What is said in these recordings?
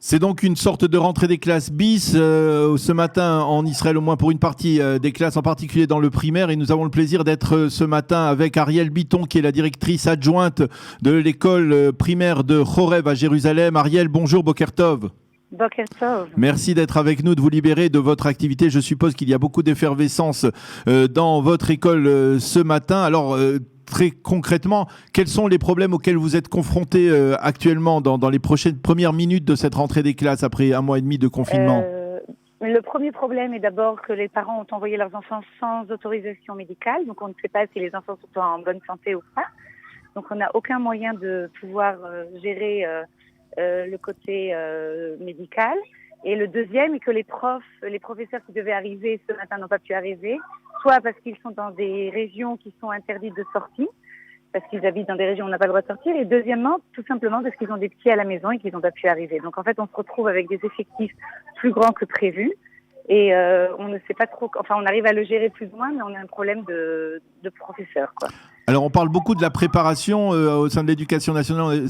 C'est donc une sorte de rentrée des classes bis ce matin en Israël, au moins pour une partie des classes, en particulier dans le primaire. Et nous avons le plaisir d'être ce matin avec Ariel Bitton, qui est la directrice adjointe de l'école primaire de Chorev à Jérusalem. Ariel, bonjour, Boker Tov. Boker Tov. Merci d'être avec nous, de vous libérer de votre activité. Je suppose qu'il y a beaucoup d'effervescence dans votre école ce matin. Alors, très concrètement, quels sont les problèmes auxquels vous êtes confrontés actuellement dans les premières minutes de cette rentrée des classes après un mois et demi de confinement? Le premier problème est d'abord que les parents ont envoyé leurs enfants sans autorisation médicale. Donc, on ne sait pas si les enfants sont en bonne santé ou pas. Donc, on n'a aucun moyen de pouvoir gérer le côté médical. Et le deuxième est que les professeurs qui devaient arriver ce matin n'ont pas pu arriver, soit parce qu'ils sont dans des régions qui sont interdites de sortie, parce qu'ils habitent dans des régions où on n'a pas le droit de sortir, et deuxièmement, tout simplement parce qu'ils ont des petits à la maison et qu'ils n'ont pas pu arriver. Donc en fait, on se retrouve avec des effectifs plus grands que prévu, et on ne sait pas trop, enfin on arrive à le gérer plus ou moins, mais on a un problème de professeurs, quoi. Alors, on parle beaucoup de la préparation au sein de l'éducation nationale.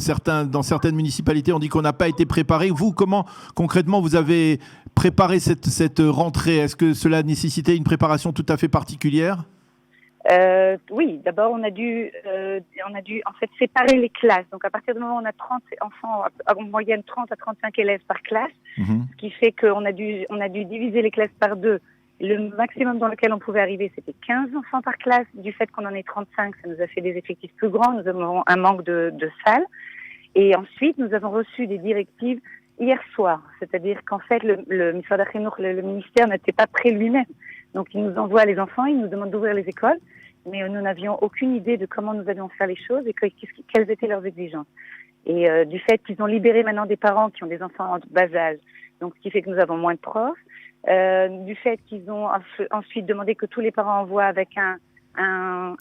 Dans certaines municipalités, on dit qu'on n'a pas été préparé. Vous, comment concrètement vous avez préparé cette rentrée? Est-ce que cela nécessitait une préparation tout à fait particulière? Oui, d'abord on a dû en fait séparer les classes. Donc à partir du moment où on a 30 enfants, en moyenne 30 à 35 élèves par classe, ce qui fait qu'on a dû diviser les classes par deux. Le maximum dans lequel on pouvait arriver, c'était 15 enfants par classe. Du fait qu'on en ait 35, ça nous a fait des effectifs plus grands. Nous avons un manque de salles. Et ensuite, nous avons reçu des directives hier soir. C'est-à-dire qu'en fait, le ministère n'était pas prêt lui-même. Donc, il nous envoie les enfants, il nous demande d'ouvrir les écoles. Mais nous n'avions aucune idée de comment nous allions faire les choses et quelles étaient leurs exigences. Et du fait qu'ils ont libéré maintenant des parents qui ont des enfants en bas âge, donc ce qui fait que nous avons moins de profs. Du fait qu'ils ont ensuite demandé que tous les parents envoient avec un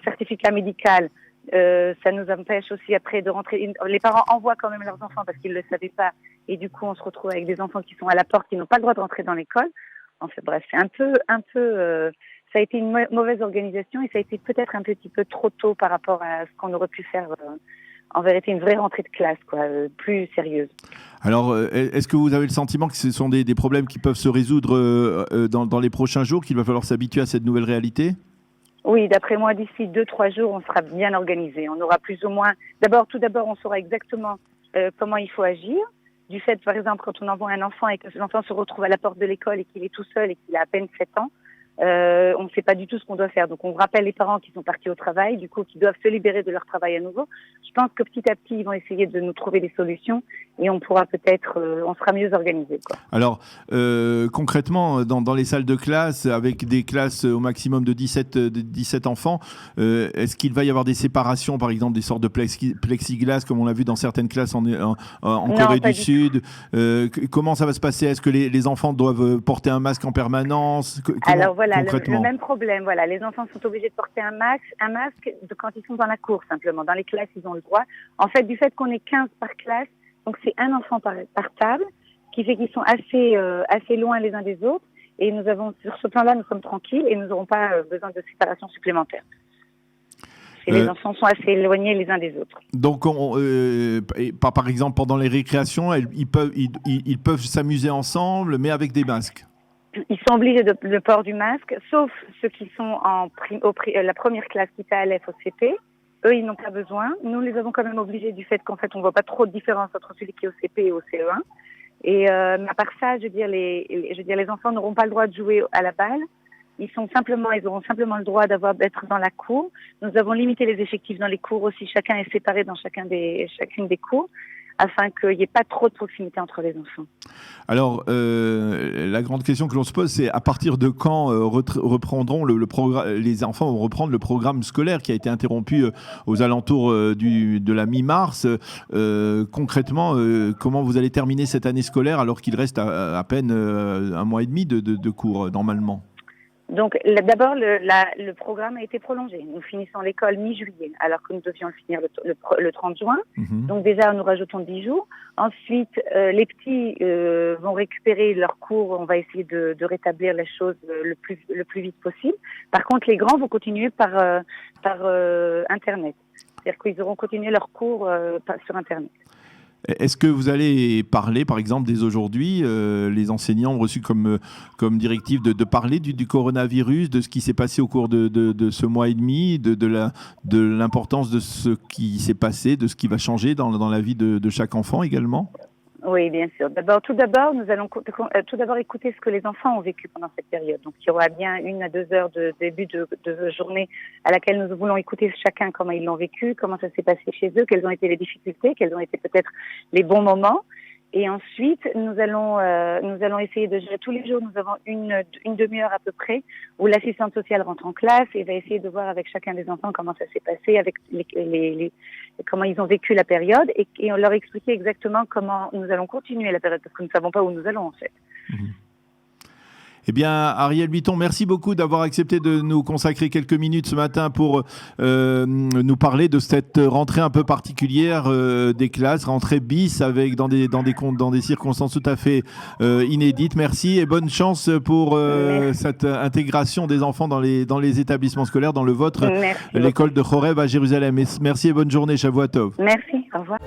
certificat médical, ça nous empêche aussi après de rentrer. Les parents envoient quand même leurs enfants parce qu'ils ne le savaient pas, et du coup on se retrouve avec des enfants qui sont à la porte, qui n'ont pas le droit de rentrer dans l'école. Enfin bref, c'est un peu, ça a été une mauvaise organisation et ça a été peut-être un petit peu trop tôt par rapport à ce qu'on aurait pu faire. En vérité, une vraie rentrée de classe, plus sérieuse. Alors, est-ce que vous avez le sentiment que ce sont des problèmes qui peuvent se résoudre dans les prochains jours, qu'il va falloir s'habituer à cette nouvelle réalité? Oui, d'après moi, d'ici 2-3 jours, on sera bien organisé. On aura plus ou moins... Tout d'abord, on saura exactement comment il faut agir. Du fait, par exemple, quand on envoie un enfant et que l'enfant se retrouve à la porte de l'école et qu'il est tout seul et qu'il a à peine 7 ans, on ne sait pas du tout ce qu'on doit faire. Donc, on rappelle les parents qui sont partis au travail, du coup, qui doivent se libérer de leur travail à nouveau. Je pense que petit à petit, ils vont essayer de nous trouver des solutions et on pourra peut-être, on sera mieux organisé, quoi. Alors, concrètement, dans les salles de classe, avec des classes au maximum de 17 enfants, est-ce qu'il va y avoir des séparations, par exemple, des sortes de plexiglas, comme on l'a vu dans certaines classes en Corée du Sud? Comment ça va se passer? Est-ce que les enfants doivent porter un masque en permanence? Alors voilà, le même problème. Voilà, les enfants sont obligés de porter un masque quand ils sont dans la cour, simplement. Dans les classes, ils ont le droit. En fait, du fait qu'on est 15 par classe, donc c'est un enfant par table, qui fait qu'ils sont assez loin les uns des autres. Et nous avons, sur ce plan-là, nous sommes tranquilles et nous n'aurons pas besoin de séparation supplémentaire. Et les enfants sont assez éloignés les uns des autres. Donc, par exemple, pendant les récréations, ils peuvent s'amuser ensemble, mais avec des masques. Ils sont obligés de port du masque, sauf ceux qui sont la première classe qui est à Aleph au CP. Eux, ils n'ont pas besoin. Nous les avons quand même obligés du fait qu'en fait, on voit pas trop de différence entre celui qui est au CP et au CE1. Et à part ça, je veux dire, les enfants n'auront pas le droit de jouer à la balle. Ils auront simplement le droit d'être dans la cour. Nous avons limité les effectifs dans les cours aussi. Chacun est séparé dans chacune des cours, afin qu'il n'y ait pas trop de proximité entre les enfants. Alors, la grande question que l'on se pose, c'est à partir de quand reprendront les enfants vont reprendre le programme scolaire qui a été interrompu aux alentours de la mi-mars. Concrètement, comment vous allez terminer cette année scolaire alors qu'il reste à peine un mois et demi de cours normalement? Donc d'abord, le programme a été prolongé. Nous finissons l'école mi-juillet, alors que nous devions le finir le 30 juin. Donc déjà, nous rajoutons 10 jours. Ensuite, les petits vont récupérer leurs cours. On va essayer de rétablir les choses le plus vite possible. Par contre, les grands vont continuer par Internet. C'est-à-dire qu'ils auront continué leurs cours sur Internet. Est-ce que vous allez parler, par exemple, dès aujourd'hui, les enseignants ont reçu comme directive de parler du coronavirus, de ce qui s'est passé au cours de ce mois et demi, de l'importance de ce qui s'est passé, de ce qui va changer dans la vie de chaque enfant également? Oui, bien sûr. Tout d'abord, nous allons tout d'abord écouter ce que les enfants ont vécu pendant cette période. Donc, il y aura bien 1 à 2 heures de début de journée à laquelle nous voulons écouter chacun comment ils l'ont vécu, comment ça s'est passé chez eux, quelles ont été les difficultés, quels ont été peut-être les bons moments. Et ensuite, nous allons essayer de gérer tous les jours. Nous avons une demi-heure à peu près où l'assistante sociale rentre en classe et va essayer de voir avec chacun des enfants comment ça s'est passé, avec comment ils ont vécu la période et on leur expliquer exactement comment nous allons continuer la période parce que nous ne savons pas où nous allons en fait. Mmh. Eh bien, Ariel Buiton, merci beaucoup d'avoir accepté de nous consacrer quelques minutes ce matin pour nous parler de cette rentrée un peu particulière des classes, rentrée bis avec dans des circonstances tout à fait inédites. Merci et bonne chance pour cette intégration des enfants dans les établissements scolaires, dans le vôtre, l'école de Chorev à Jérusalem. Merci et bonne journée, Shavua Tov. Merci, au revoir.